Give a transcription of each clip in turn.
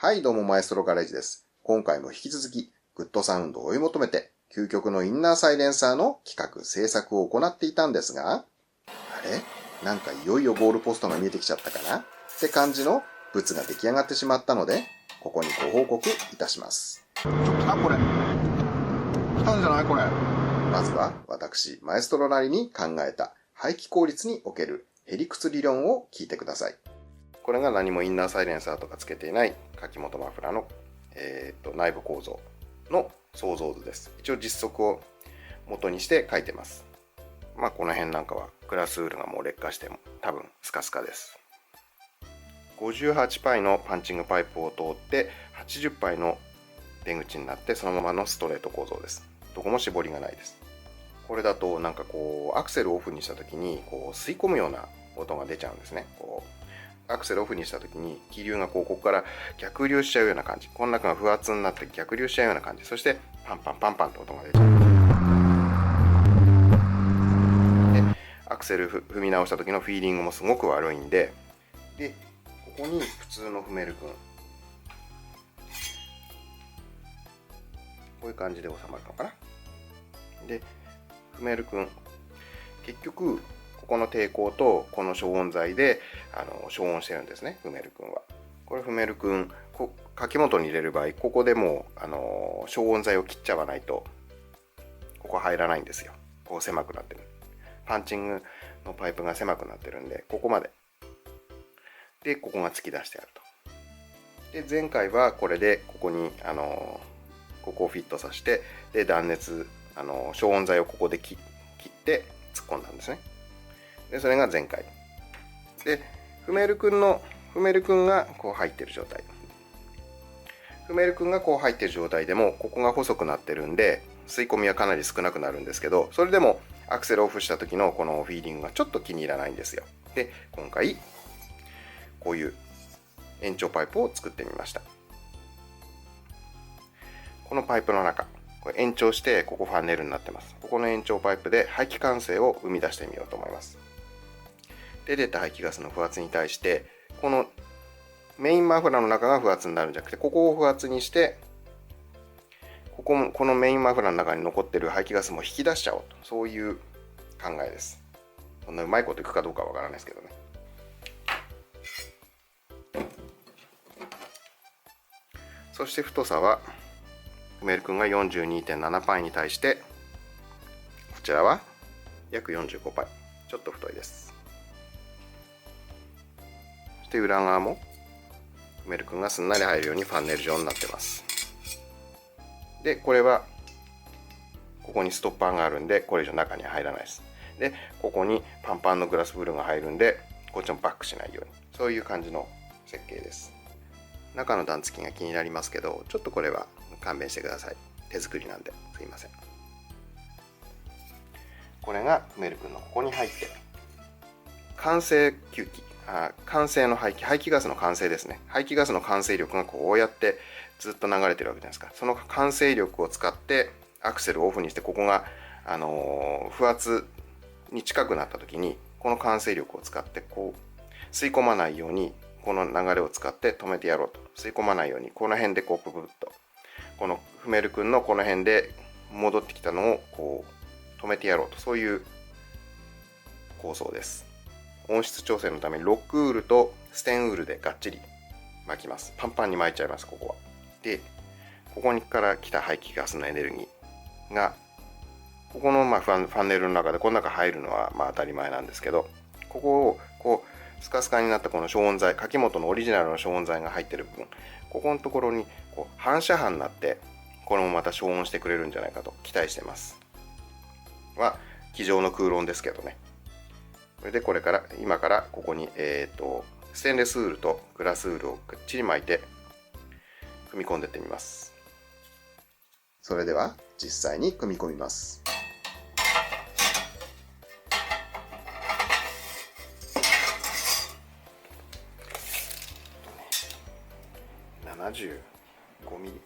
はい、どうもマエストロガレージです。今回も引き続き、グッドサウンドを追い求めて、究極のインナーサイレンサーの企画、制作を行っていたんですが、あれなんかいよいよゴールポストが見えてきちゃったかなって感じのブツが出来上がってしまったので、ここにご報告いたします。来たこれ。来たんじゃないこれ。まずは、私、マエストロなりに考えた排気効率におけるへりくつ理論を聞いてください。これが何もインナーサイレンサーとかつけていない柿本マフラーの、内部構造の想像図です。一応実測を元にして書いてます。まあこの辺なんかはグラスウールがもう劣化しても多分スカスカです。58パイのパンチングパイプを通って80パイの出口になってそのままのストレート構造です。どこも絞りがないです。これだとなんかこうアクセルをオフにした時にこう吸い込むような音が出ちゃうんですね。こうアクセルオフにした時に気流がここから逆流しちゃうような感じ。この中が不圧になって逆流しちゃうような感じ。そしてパンパンパンパンと音が出ちゃう。でアクセル踏み直した時のフィーリングもすごく悪いんで、ここに普通のフメル君、こういう感じで収まるのかな。でフメル君、結局ここの抵抗とこの消音材で消音してるんですね、フメル君は。これフメル君、柿本に入れる場合、ここでもう消音材を切っちゃわないとここ入らないんですよ。こう狭くなってる。パンチングのパイプが狭くなってるんで、ここまででここが突き出してあると。で前回はこれでここにここをフィットさせて、で断熱消音材をここで切って突っ込んだんですね。でそれが前回で、フメル君がこう入ってる状態、フメル君がこう入ってる状態でもここが細くなってるんで吸い込みはかなり少なくなるんですけど、それでもアクセルオフした時のこのフィーリングがちょっと気に入らないんですよ。で今回こういう延長パイプを作ってみました。このパイプの中、これ延長してここファンネルになってます。ここの延長パイプで排気管制を生み出してみようと思います。で出た排気ガスの不圧に対してこのメインマフラーの中が不圧になるんじゃなくて、ここを不圧にしてこのメインマフラーの中に残っている排気ガスも引き出しちゃおうと、そういう考えです。そんなうまいこといくかどうかわからないですけどね。そして太さはフメル君が 42.7 パイに対してこちらは約45パイ、ちょっと太いです。そして裏側もフメル君がすんなり入るようにファンネル状になってます。でこれはここにストッパーがあるんでこれ以上中には入らないです。でここにパンパンのグラスブルーが入るんでこっちもバックしないように、そういう感じの設計です。中の段付きが気になりますけど、ちょっとこれは勘弁してください。手作りなんですいません。これがフメル君のここに入って完成吸気、完成の排気ガスの完成ですね。排気ガスの完成力がこうやってずっと流れてるわけじゃないですか。その完成力を使ってアクセルをオフにして、ここが、不圧に近くなった時にこの完成力を使ってこう吸い込まないようにこの流れを使って止めてやろうと。吸い込まないようにこの辺でこうププッとこのフメル君のこの辺で戻ってきたのをこう止めてやろうと、そういう構想です。音質調整のためにロックウールとステンウールでがっちり巻きます。パンパンに巻いちゃいます、ここは。でここから来た排気ガスのエネルギーがここのファンネルの中でこの中入るのは当たり前なんですけど、ここをこうスカスカになったこの消音材、柿本のオリジナルの消音材が入ってる部分、ここのところにこう反射波になってこれもまた消音してくれるんじゃないかと期待してます。机上の空論ですけどね。それで今からここにステンレスウールとグラスウールをくっちり巻いて組み込んでいってみます。それでは実際に組み込みます。75ミリ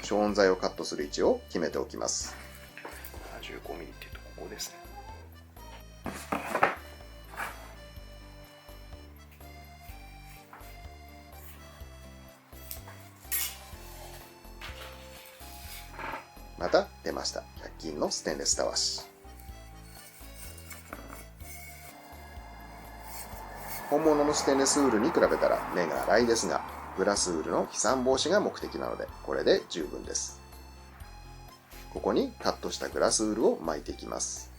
消音材をカットする位置を決めておきます。75ミリっていうとここですね。また出ました。100均のステンレスたわし。本物のステンレスウールに比べたら目が粗いですが、グラスウールの飛散防止が目的なので、これで十分です。ここにカットしたグラスウールを巻いていきます。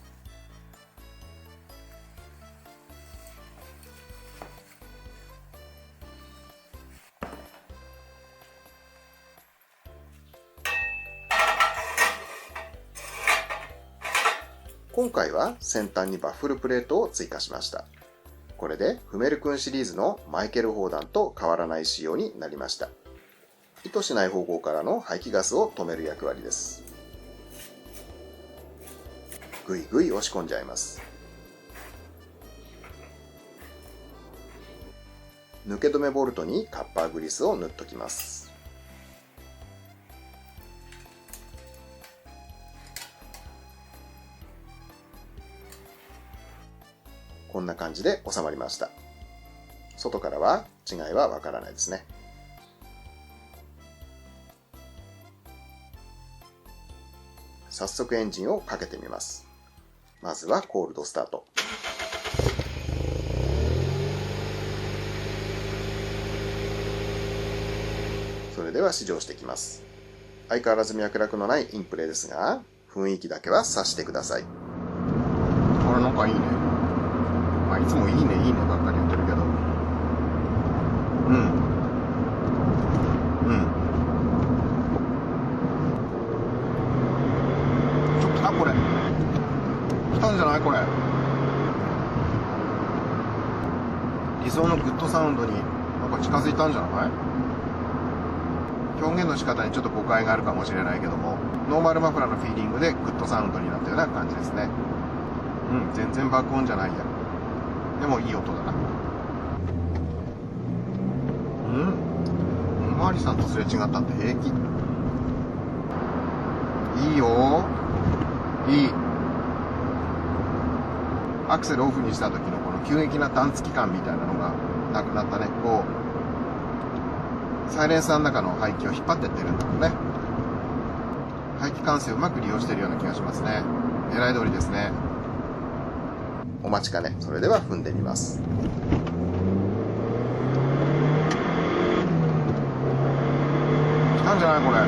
今回は先端にバッフルプレートを追加しました。これでフメル君シリーズのマイケル砲弾と変わらない仕様になりました。意図しない方向からの排気ガスを止める役割です。ぐいぐい押し込んじゃいます。抜け止めボルトにカッパーグリスを塗っときます。こんな感じで収まりました。外からは違いはわからないですね。早速エンジンをかけてみます。まずはコールドスタート。それでは試乗していきます。相変わらず脈絡のないインプレですが、雰囲気だけは察してください。あれなんかいいね。まあ、いつもいいねいいねばっかり言ってるけど。ちょっとこれ。来たんじゃないこれ。理想のグッドサウンドになんか近づいたんじゃない？表現の仕方にちょっと誤解があるかもしれないけども、ノーマルマフラーのフィーリングでグッドサウンドになったような感じですね。全然爆音じゃないや。でもいい音だな。おまわりさんとすれ違ったって平気。いいよ。いい。アクセルオフにした時のこの急激な弾付感みたいなのがなくなったね。こうサイレンサーの中の排気を引っ張ってってるんだろうね。排気管制をうまく利用しているような気がしますね。狙い通りですね。お待ちかね。それでは踏んでみます。来たんじゃないこれ。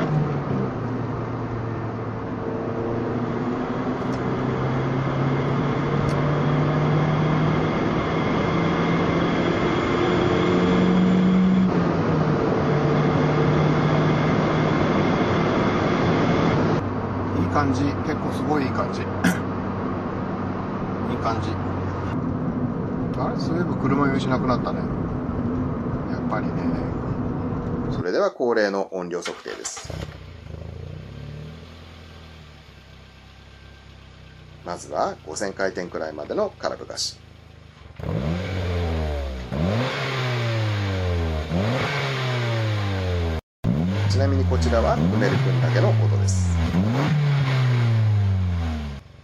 いい感じ。結構すごいいい感じ。いい感じ。あれそういえば車用意しなくなったね。やっぱりね。それでは恒例の音量測定です。まずは5000回転くらいまでの空ぶかし。ちなみにこちらはフメル君だけの音です。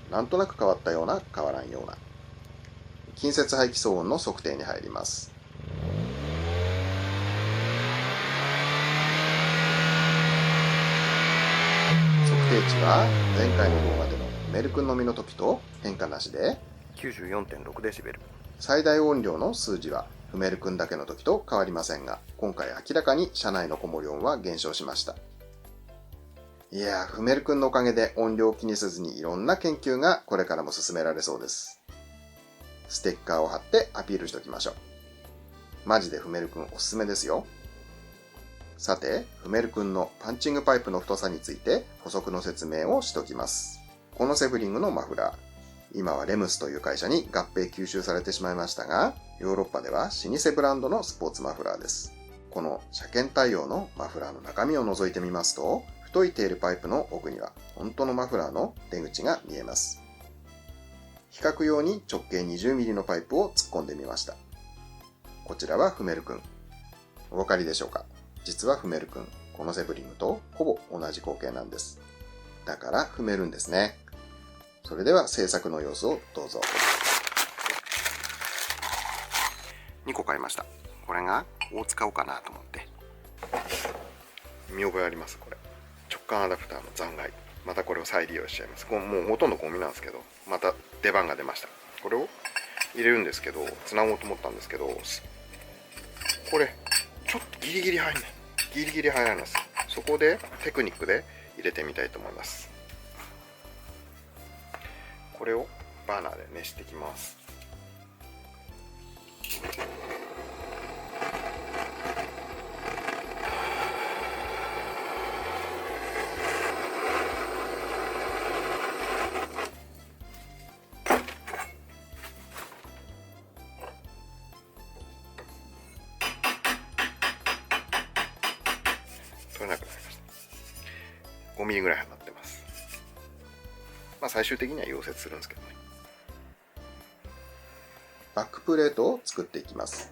なんとなく変わったような変わらんような。近接排気騒音の測定に入ります。測定値は前回の動画でのフメル君のみの時と変化なしで 94.6 デシベル。最大音量の数字はフメル君だけの時と変わりませんが、今回明らかに車内の子守音は減少しました。いやー、フメル君のおかげで音量を気にせずにいろんな研究がこれからも進められそうです。ステッカーを貼ってアピールしておきましょう。マジでフメル君おすすめですよ。さて、フメル君のパンチングパイプの太さについて補足の説明をしておきます。このセフリングのマフラー、今はレムスという会社に合併吸収されてしまいましたが、ヨーロッパでは老舗ブランドのスポーツマフラーです。この車検対応のマフラーの中身を覗いてみますと、太いテールパイプの奥には本当のマフラーの出口が見えます。比較用に直径 20mm のパイプを突っ込んでみました。こちらはフメル君。お分かりでしょうか？実はフメル君、このセフリングとほぼ同じ口径なんです。だから踏めるんですね。それでは製作の様子をどうぞ。2個買いました。これが大使おうかなと思って。見覚えありますこれ。直感アダプターの残骸。またこれを再利用しちゃいます。もうほとんどゴミなんですけど、また出番が出ました。これを入れるんですけど、つなごうと思ったんですけど、これちょっとギリギリ入んない、ギリギリ入らないです。そこでテクニックで入れてみたいと思います。これをバーナーで熱していきます。取れなくなりました。5ミリぐらいになってます。まあ最終的には溶接するんですけどね。バックプレートを作っていきます。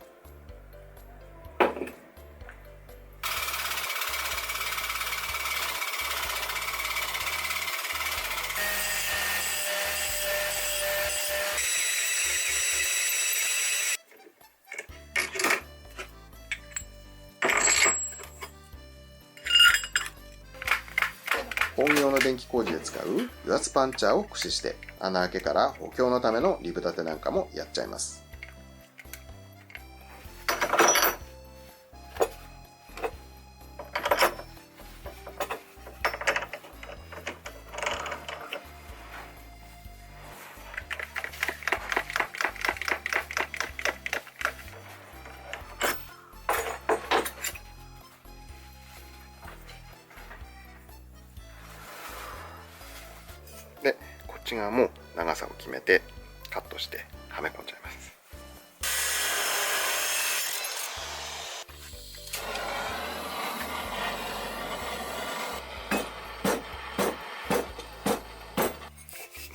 本業の電気工事で使う油圧パンチャーを駆使して穴開けから補強のためのリブ立てなんかもやっちゃいます。で、こっち側も長さを決めてカットしてはめ込んじゃいます。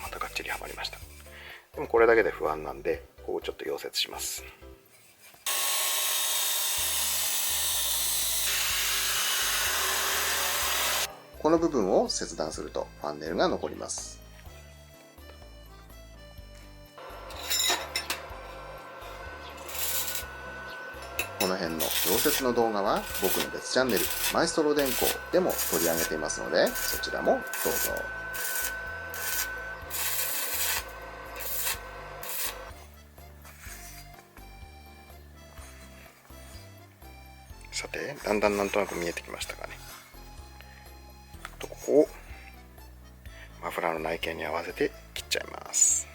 またがっちりはまりました。でもこれだけで不安なんで、ここをちょっと溶接します。この部分を切断するとファンネルが残ります。この辺の溶接の動画は僕の別チャンネルマイストロ電工でも取り上げていますので、そちらもどうぞ。さて、だんだんなんとなく見えてきましたかね。ここをマフラーの内径に合わせて切っちゃいます。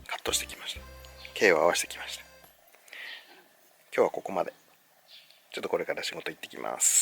カットしてきました。径を合わせてきました。今日はここまで。ちょっとこれから仕事行ってきます。